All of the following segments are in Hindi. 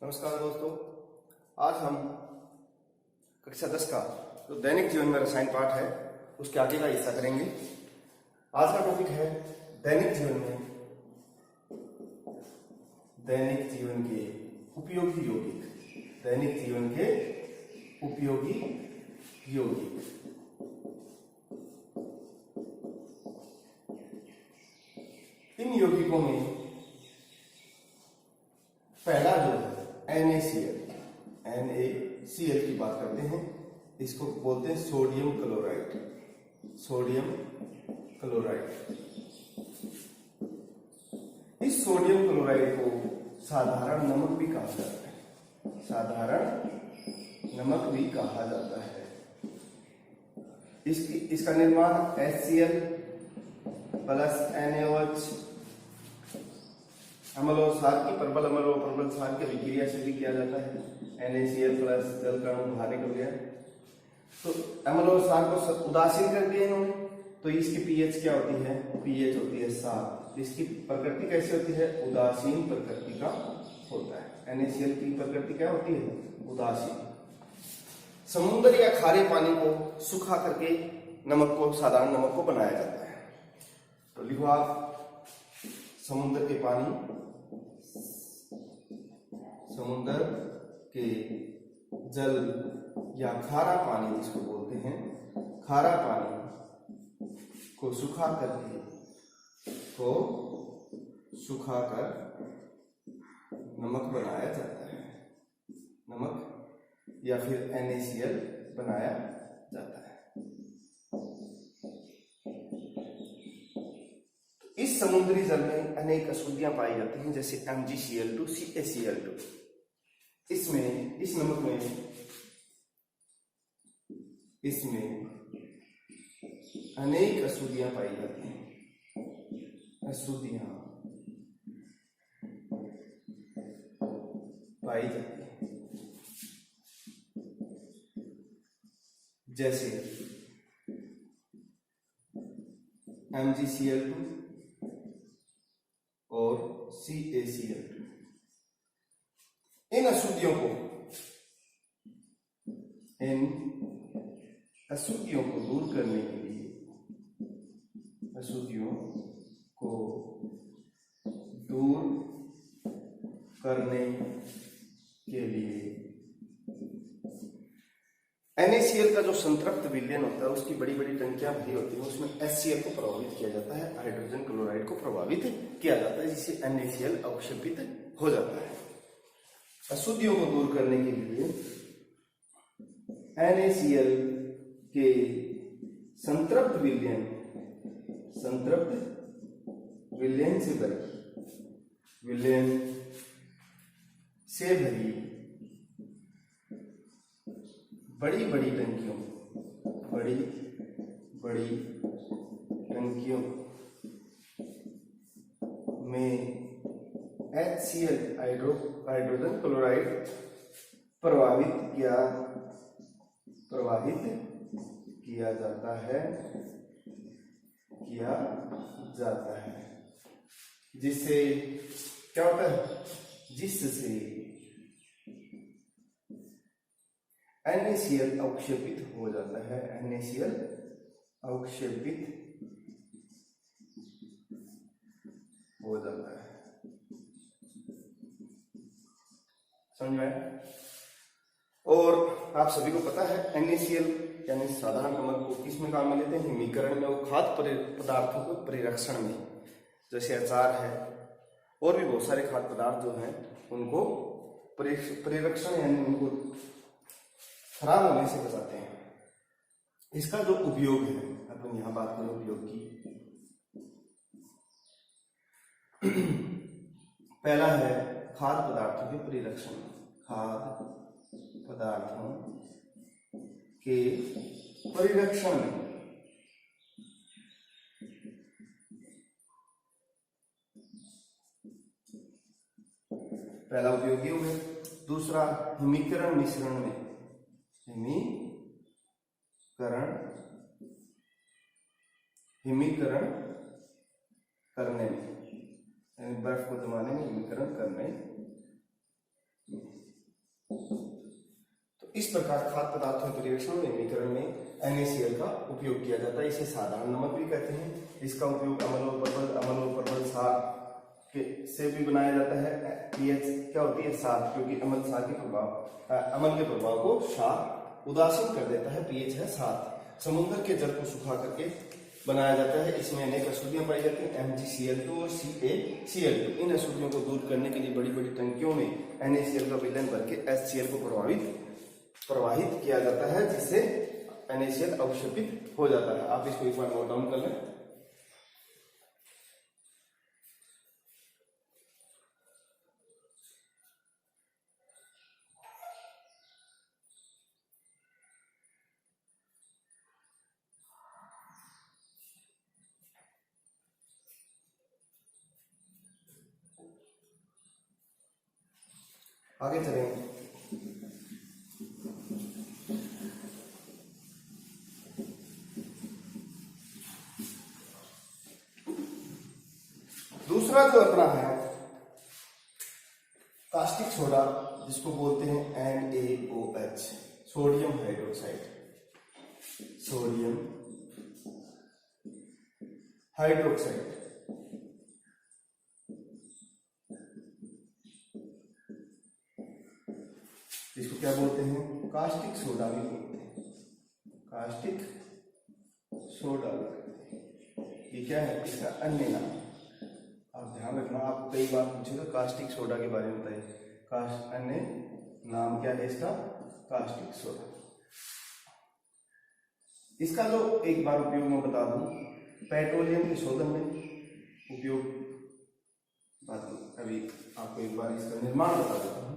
नमस्कार दोस्तों, आज हम कक्षा 10 का जो दैनिक जीवन में रसायन पाठ है उसके आगे का हिस्सा करेंगे। आज का टॉपिक है दैनिक जीवन के उपयोगी यौगिक। दैनिक जीवन के उपयोगी यौगिक। इन यौगिकों में पहला जो है NaCl की बात करते हैं। इसको बोलते हैं सोडियम क्लोराइड। इस सोडियम क्लोराइड को साधारण नमक भी कहा जाता है। इसका निर्माण HCl प्लस NaOH अम्ल और क्षार की प्रबल अम्ल और प्रबल क्षार की अभिक्रिया से भी किया जाता है। NaCl प्लस जल का अणु बाहर निकल गया, तो अम्ल और क्षार को उदासीन कर दिया इन्होंने, तो इसकी pH क्या होती है? pH होती है 7। इसकी प्रकृति कैसी होती है? उदासीन प्रकृति का होता है। NaCl की प्रकृति क्या होती है? उदासीन। समुद्र या खारे पानी को सुखा करके साधारण नमक को बनाया जाता है। तो लिखो आप, समुद्र के जल या खारा पानी जिसको बोलते हैं, खारा पानी को सुखा कर नमक बनाया जाता है। नमक या फिर NaCl बनाया जाता है। इस समुद्री जल में अनेक अशुद्धियां पाई जाती हैं, जैसे MgCl2, CaCl2। इस नमक में अनेक अशुद्धियां पाई जाती हैं। जैसे MgCl2 और CaCl2। इन अशुद्धियों को दूर करने के लिए NaCl का जो संतृप्त विलयन होता है, उसकी बड़ी बड़ी टंकियां भरी होती हैं, उसमें HCl को प्रभावित किया जाता है, हाइड्रोजन क्लोराइड को प्रभावित किया जाता है, जिससे NaCl अवक्षेपित हो जाता है। अशुद्धियों को दूर करने के लिए NaCl के संतृप्त विलयन से भरी बड़ी बड़ी टंकियों में HCl हाइड्रोजन क्लोराइड प्रवाहित किया जाता है, जिससे क्या होता है? जिससे NaCl अवक्षेपित हो जाता है। समझ में आया? और आप सभी को पता है NaCl यानी साधारण नमक को किस में काम में लेते हैं? हिमीकरण में, वो खाद्य पदार्थों को परिरक्षण में, जैसे अचार है और भी बहुत सारे खाद्य पदार्थ जो हैं उनको परिरक्षण यानी उनको खराब होने से बचाते हैं। इसका जो उपयोग है, अपन यहां बात करें उपयोग की, पहला है खाद्य पदार्थों के परिरक्षण में। पहला उपयोगी है। दूसरा हिमीकरण मिश्रण में, हिमीकरण करने में, यानी बर्फ को जमाने में हिमीकरण करने तो इस प्रकार खाद्य पदार्थों के रिएक्शन और निर्मीकरण में NaCl का उपयोग किया जाता है। इसे साधारण नमक भी कहते हैं। इसका उपयोग अम्ल और परवल सार से भी बनाया जाता है। पीएच क्या होती है? 7, क्योंकि अम्ल के प्रभाव को क्षार उदासीन कर देता है। पीएच है 7। समुद्र के जल को सुखा करके बनाया जाता है। इसमें अनेक अशुद्धियां पाई जाती हैं, MgCl2 और CaCl2। इन अशुद्धियों को दूर करने के लिए बड़ी बड़ी टंकियों में NaCl का विलयन भर के HCl को प्रवाहित किया जाता है, जिससे NaCl अवशोषित हो जाता है। आप इसको एक बार नोट डाउन कर लें। आगे चलेंगे। दूसरा जो अपना है कास्टिक सोडा, जिसको बोलते हैं NaOH, sodium hydroxide. Sodium hydroxide इसको क्या बोलते हैं? कास्टिक सोडा भी बोलते हैं। कास्टिक सोडा भी बोलते हैं। ये क्या है? इसका अन्य नाम। आप ध्यान रखना, आप कई बार पूछेगा कास्टिक सोडा के बारे में बताइए। अन्य नाम क्या है इसका? Caustic soda. इसका जो एक बार उपयोग मैं बता दूं, पेट्रोलियम के शोधन में उपयोग, अभी आपको एक बार इसका निर्माण बता देता हूं।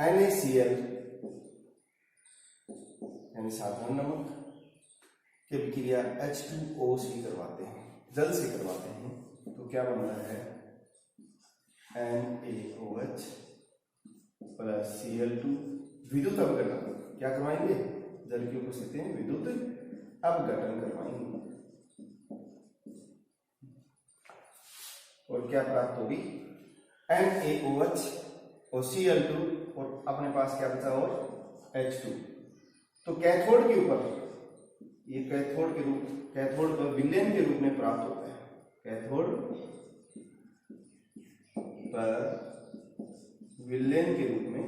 NaCl यानी साधारण नमक की विक्रिया H2O से करवाते हैं, जल से करवाते हैं, तो क्या बन रहा है? NaOH plus Cl2। विद्युत अपघटन क्या करवाएंगे? जल की उपस्थिति में विद्युत अपघटन करवाएंगे, और क्या प्राप्त होगी? NaOH और Cl2, और अपने पास क्या बचा? और H2। तो कैथोड के ऊपर, ये कैथोड का विलयन के रूप में प्राप्त होता है। कैथोड पर विलयन के रूप में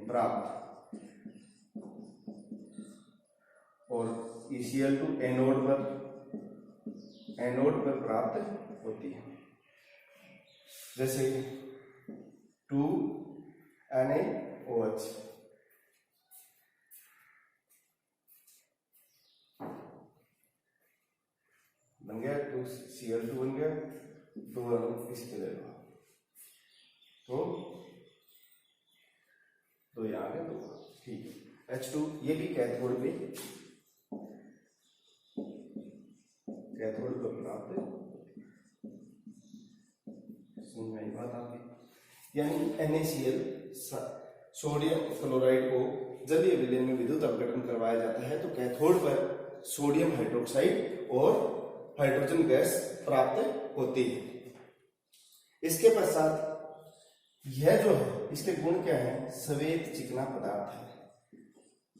प्राप्त, और Cl2 एनोड पर प्राप्त होती है। जैसे 2NaOH बन गया, 2Cl2 बन गया, 2 अणु इसके ले लो, तो 2 यहाँ गए, 2 ठीक है। H2 ये भी कैथोड पर प्राप्त है। समझ में आई बात आपकी? यानी NaCl सोडियम क्लोराइड को जलीय विलयन में विद्युत अपघटन करवाया जाता है, तो कैथोड पर सोडियम हाइड्रोक्साइड और हाइड्रोजन गैस प्राप्त होती है। इसके पश्चात यह जो है, इसके गुण क्या है? श्वेत चिकना पदार्थ है।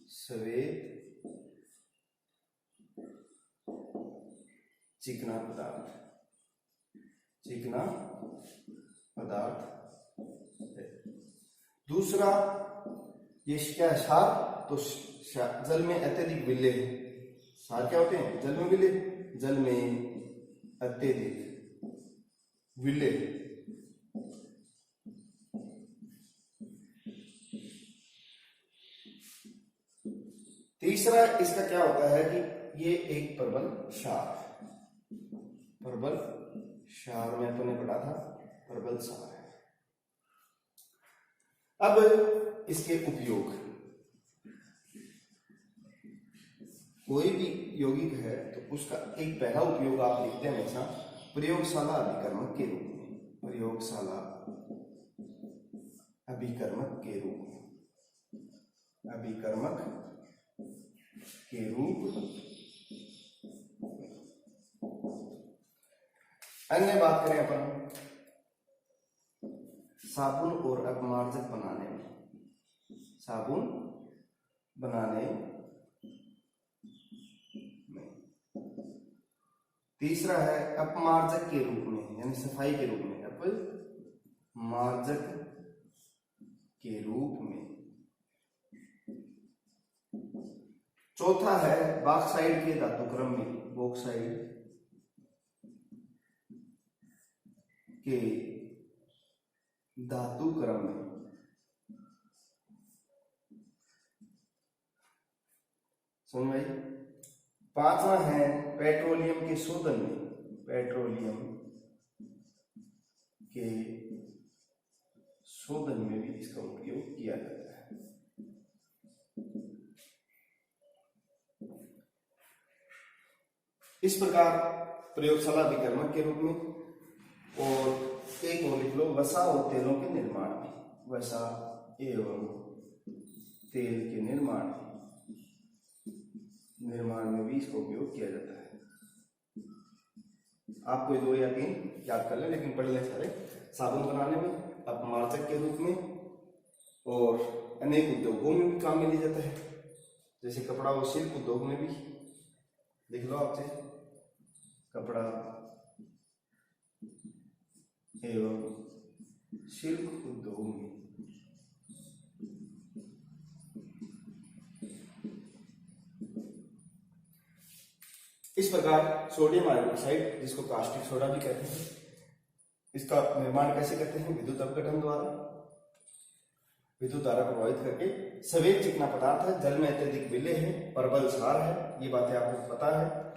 श्वेत चिकना पदार्थ है। दूसरा ये क्या है? क्षार। तो जल में अत्यधिक विलय है। क्षार क्या होते हैं? जल में विलय, जल में अत्यधिक विलय। तीसरा इसका क्या होता है कि ये एक प्रबल क्षार में अपने पढ़ा था, प्रबल क्षार है। अब इसके उपयोग, कोई भी यौगिक है तो उसका एक पहला उपयोग आप लिखते हैं हमेशा प्रयोगशाला अभिकर्मक के रूप में। प्रयोगशाला अभिकर्मक के रूप। अन्य बात करें अपन साबुन और अपमार्जक बनाने में, साबुन बनाने में। तीसरा है अपमार्जक के रूप में, यानी सफाई के रूप में, अपमार्जक के रूप में। चौथा है बॉक्साइड के धातुक्रम में, बॉक्साइड के धातुक्रम में। सुन भाई। पांचवा है पेट्रोलियम के शोधन में, पेट्रोलियम के शोधन में भी इसका उपयोग किया जाता है। इस प्रकार प्रयोगशाला अभिकर्मक के रूप में। और एक और लिख लो, वसा और तेलों के निर्माण में, वसा एवं तेल के निर्माण में भी इसका उपयोग किया जाता है। आप कोई 2 या 3 याद कर लें, लेकिन पढ़ लें सारे। साबुन बनाने में, अपमार्जक के रूप में, और अनेक उद्योगों में भी काम में लिया जाता है, जैसे कपड़ा और शिल्प उद्योग में भी। लिख लो आपसे, कपड़ा एवं शिल्प उद्योग में। इस प्रकार सोडियम हाइड्रोक्साइड, जिसको कास्टिक सोडा भी कहते हैं, इसका निर्माण कैसे करते हैं? विद्युत अपघटन द्वारा। विद्युत धारा प्रभावित करके संवेग चिकना पदार्थ है, जल में अत्यधिक विलेय है, प्रबल क्षार है, ये बातें आपको पता है।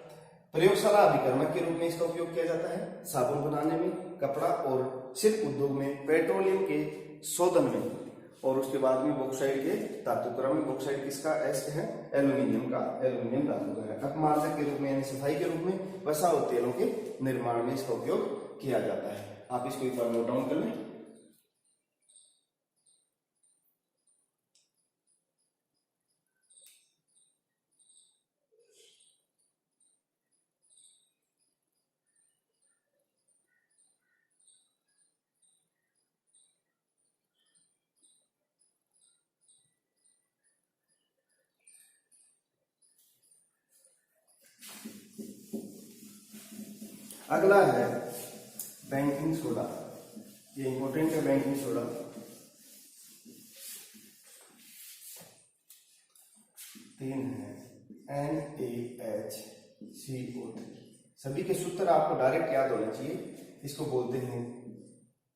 प्रयोगशाला अभिकर्मक के रूप में इसका उपयोग किया जाता है, साबुन बनाने में, कपड़ा और शिल्प उद्योग में, पेट्रोलियम के शोधन में, और उसके बाद में बॉक्साइड के धातुक्रम में। बॉक्साइड किसका? एस है, एल्यूमिनियम का, एल्यूमिनियम धातु का है। अपमार्जक के रूप में यानी सफाई के रूप में, वसा और तेलों के निर्माण में इसका उपयोग किया जाता है। आप इसको एक बार नोट डाउन कर लें। अगला है बेकिंग सोडा, ये इंपॉर्टेंट है बेकिंग सोडा। तीन है NaHCO3। सभी के सूत्र आपको डायरेक्ट याद होना चाहिए। इसको बोलते हैं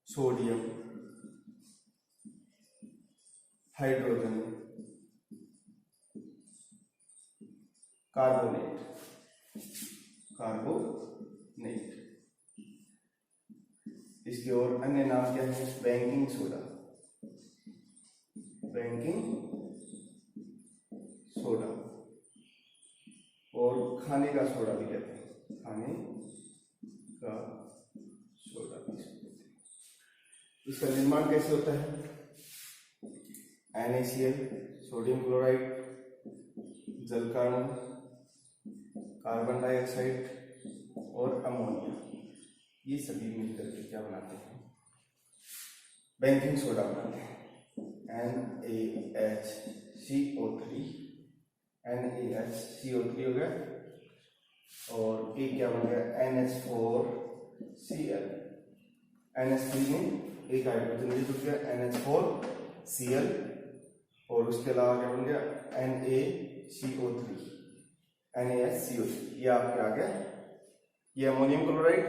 सोडियम हाइड्रोजन कार्बोनेट, कार्बोनेट। इसके और अन्य नाम क्या है? बेकिंग सोडा, बेकिंग सोडा, और खाने का सोडा भी कहते हैं, खाने का सोडा भी कहते हैं। इसका निर्माण कैसे होता है? NaCl, सोडियम क्लोराइड, जल का अणु, कार्बन डाइऑक्साइड और अमोनिया, ये सभी मिलकर के क्या बनाते हैं? बेकिंग सोडा बनाते हैं। NaHCO3, NaHCO3 हो गया, और एक क्या बन गया? NH4Cl। NH3 में एक हाइड्रोजन जुड़ गया, NH4Cl, और उसके अलावा क्या बन गया? NaCO3, NaHCO3। ये आपके आ गया, ये अमोनियम क्लोराइड,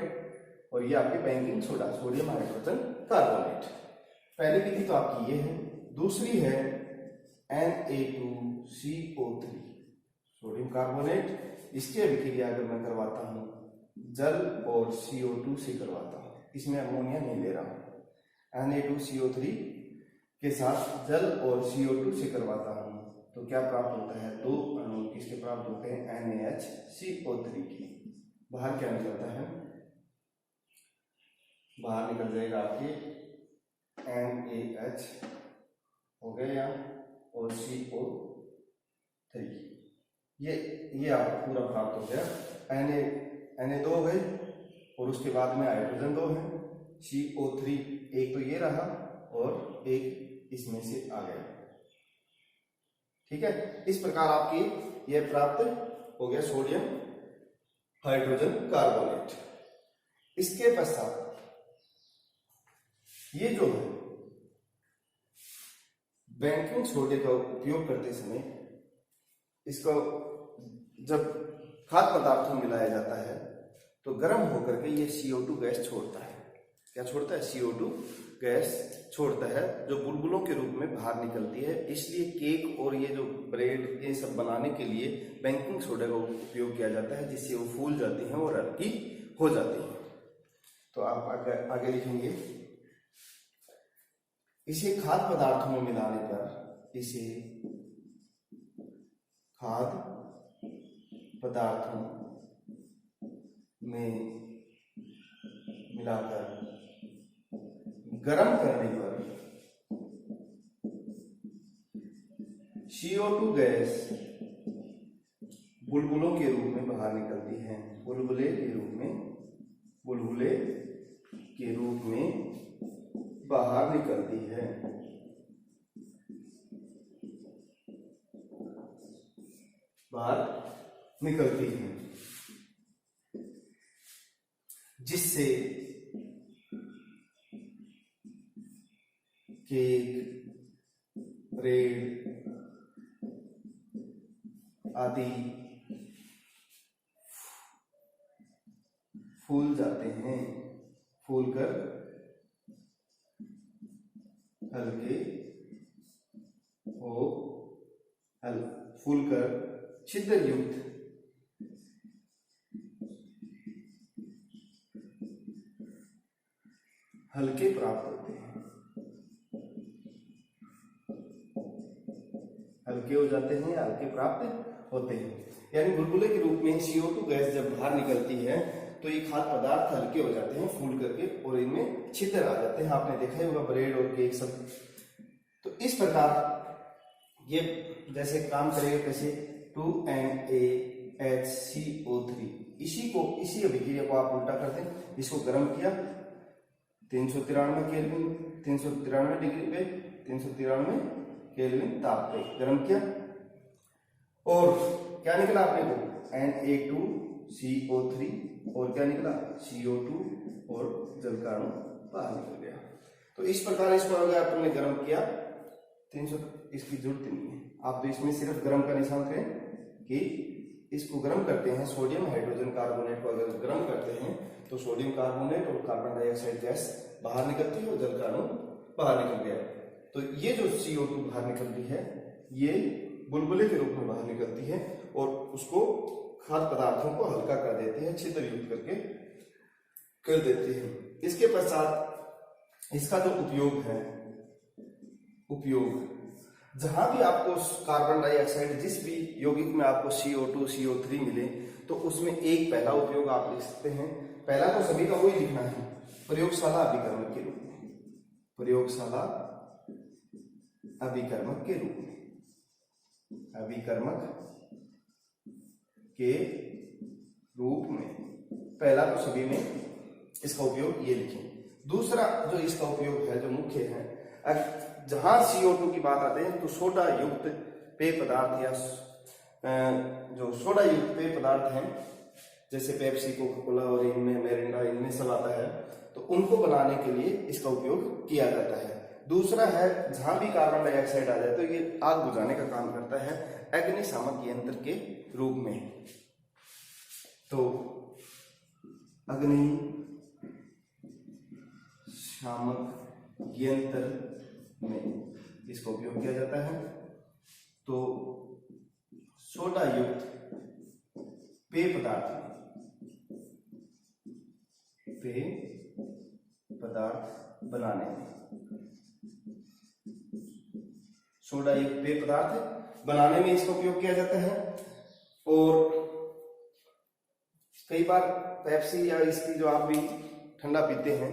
और ये आपके baking soda, sodium hydrogen carbonate. पहली विधि तो आपकी ये है। दूसरी है Na2CO3, सोडियम कार्बोनेट। इसकी अभिक्रिया अगर मैं करवाता हूं जल और CO2 से करवाता हूं, इसमें अमोनिया नहीं ले रहा हूं, Na2CO3 के साथ जल और CO2 से करवाता हूं, तो क्या प्राप्त होता है? 2 अणु किसके प्राप्त होते हैं? NaHCO3 के। बाहर क्या निकलता है? बाहर निकल जाएगा आपके NaH हो गया यहाँ, और CO3, ये आपको पूरा प्राप्त हो गया। Na2 है, और उसके बाद में हाइड्रोजन 2 है, CO3 एक तो ये रहा, और एक इसमें से आ गया। ठीक है, इस प्रकार आपकी यह प्राप्त हो गया सोडियम हाइड्रोजन कार्बोनेट। इसके पश्चात ये जो है बेकिंग सोडे का उपयोग करते समय इसका जब खाद्य पदार्थों में मिलाया जाता है तो गर्म होकर के ये CO2 गैस छोड़ता है। क्या छोड़ता है? CO2 गैस छोड़ता है, जो बुलबुलों के रूप में बाहर निकलती है। इसलिए केक और ये जो ब्रेड ये सब बनाने के लिए बेकिंग सोडा का उपयोग किया जाता है, जिससे वो फूल जाती हैं और हल्की हो जाती हैं। तो आप आगे लिखेंगे, इसे खाद्य पदार्थों में मिलाने पर इसे खाद्य पदार्थों में मिलाकर गर्म करने पर CO2 गैस बुलबुलों के रूप में बाहर निकलती है। बुलबुले के रूप में बाहर निकलती है। जिससे केक, ब्रेड आदि फूल जाते हैं, फूलकर फूलकर छिद्र युक्त हल्के प्राप्त होते हैं, हल्के हो जाते हैं, हल्के प्राप्त होते हैं। यानी बुलबुले के रूप में CO2 गैस जब बाहर निकलती है तो ये खाद्य पदार्थ हल्के हो जाते हैं फूल करके और इनमें छिद्र आ जाते हैं। आपने देखा ही होगा ब्रेड और केक सब। तो इस प्रकार ये जैसे काम करेगा, कैसे 2NaHCO3, इसी अभिक्रिया को आप उल्टा कर दें। इसको गर्म किया 393 केल्विन, 393 डिग्री पे 393 केल्विन ताप पे गर्म किया और क्या निकला अपने को? Na2CO3 और क्या निकला? CO2 और जल का अणु बाहर निकल गया। तो इस प्रकार इसको अगर आपने गर्म किया 300, इसकी जरूरत नहीं है, आप तो इसमें सिर्फ गर्म का निशान करें कि इसको गर्म करते हैं। सोडियम हाइड्रोजन कार्बोनेट को अगर गर्म करते हैं तो सोडियम कार्बोनेट और कार्बन डाइऑक्साइड गैस बाहर निकलती है और जल का अणु बाहर निकल गया। तो ये जो CO2 बाहर निकलती है ये बुलबुले के रूप में बाहर निकलती है और उसको खाद्य पदार्थों को हल्का कर देती है, छिद्र युक्त करके कर देती है। इसके पश्चात इसका जो उपयोग है, जहां भी आपको कार्बन डाइऑक्साइड, जिस भी यौगिक में आपको CO2 CO3 मिले तो उसमें एक पहला उपयोग आप लिख सकते हैं। पहला तो सभी का वही लिखना है, प्रयोगशाला अभिकर्मक के रूप में, प्रयोगशाला अभिकर्मक के रूप में, अभिकर्मक के रूप में पहला तो सभी में इसका उपयोग ये लिखें। दूसरा जो इसका उपयोग है, जो मुख्य है, जहां CO2 की बात आते हैं तो सोडा युक्त पेय पदार्थ या जो सोडा युक्त पेय पदार्थ हैं जैसे पेप्सी, कोका कोला और इनमें मिरिंडा, इनमें सब आता है, तो उनको बनाने के लिए इसका उपयोग किया जाता है। दूसरा है जहां भी कार्बन डाइऑक्साइड आ जाए तो ये आग बुझाने का काम करता है अग्निशामक यंत्र के रूप में। तो अग्निशामक यंत्र में इसका उपयोग किया जाता है। तो सोडा युक्त पेय पदार्थ बनाने में, सोडा युक्त पेय पदार्थ बनाने में इसका उपयोग किया जाता है। और कई बार पेप्सी या इसकी जो आप भी ठंडा पीते हैं,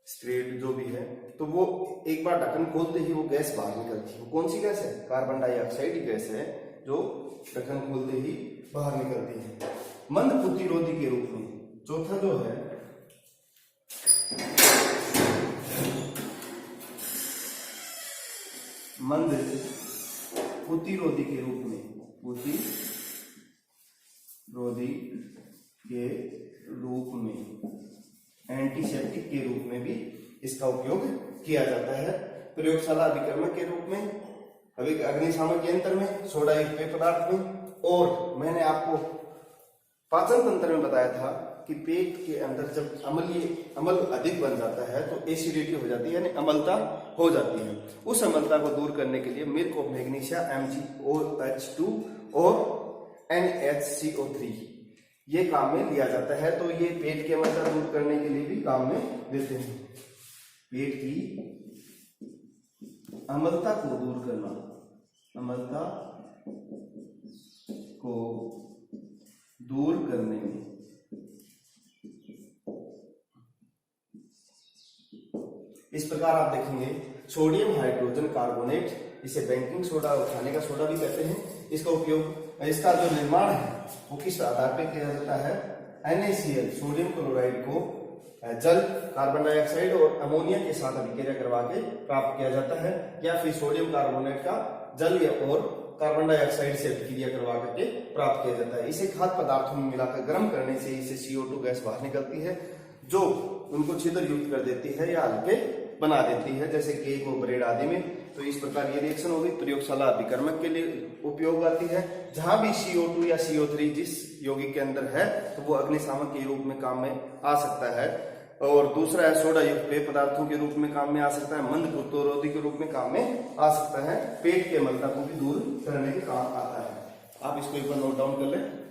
स्प्राइट जो भी है, तो वो एक बार ढक्कन खोलते ही वो गैस बाहर निकलती है। वो कौन सी गैस है? कार्बन डाइऑक्साइड गैस है, जो ढक्कन खोलते ही बाहर निकलती है मंद प्रतिरोधी के रूप में। चौथा जो है मंद प्रतिरोधी के रूप में, प्रतिरोधी के रूप में, एंटीसेप्टिक के रूप में भी इसका उपयोग किया जाता है। प्रयोगशाला अभिकर्मक के रूप में, अग्निशामक यंत्र में, सोडा युक्त पेय पदार्थ में, और मैंने आपको पाचन तंत्र में बताया था कि पेट के अंदर जब अम्ल अधिक बन जाता है तो एसिडिटी हो जाती है, यानी अम्लता हो जाती है। उस अम्लता को दूर करने के लिए मिल्क ऑफ मैग्नीशिया, MgOH2 और NaCO3 ये काम में लिया जाता है। तो ये पेट की अम्लता दूर करने के लिए भी काम में लेते हैं। पेट की अम्लता को दूर करना, अम्लता को दूर करने में इस प्रकार आप देखेंगे सोडियम हाइड्रोजन कार्बोनेट, इसे बेकिंग सोडा और खाने का सोडा भी कहते हैं। इसका उपयोग, इसका जो निर्माण है वो किस आधार पर किया जाता है? NaCl सोडियम क्लोराइड को जल, कार्बन डाइऑक्साइड और अमोनिया के साथ अभिक्रिया करवा के प्राप्त किया जाता है, या फिर सोडियम कार्बोनेट का जल और कार्बन डाइऑक्साइड से अभिक्रिया करवा करके प्राप्त किया जाता है। इसे खाद्य पदार्थों में मिलाकर गर्म करने से इसे CO2 गैस बाहर निकलती है, जो उनको छिद्र युक्त कर देती है या हल्के बना देती है, जैसे केक और ब्रेड आदि में। तो इस प्रकार ये रिएक्शन होगी, प्रयोगशाला अभिकर्मक के लिए उपयोग आती है। जहां भी CO2 या CO3 जिस यौगिक के अंदर है तो वो अग्निशामक के रूप में काम में आ सकता है। और दूसरा है सोडा युक्त पेय पदार्थों के रूप में काम में आ सकता है, मंद प्रतिरोधी के रूप में काम में आ सकता है, पेट की अम्लता को भी दूर करने के काम आता है। आप इसको एक बार नोट डाउन कर लें।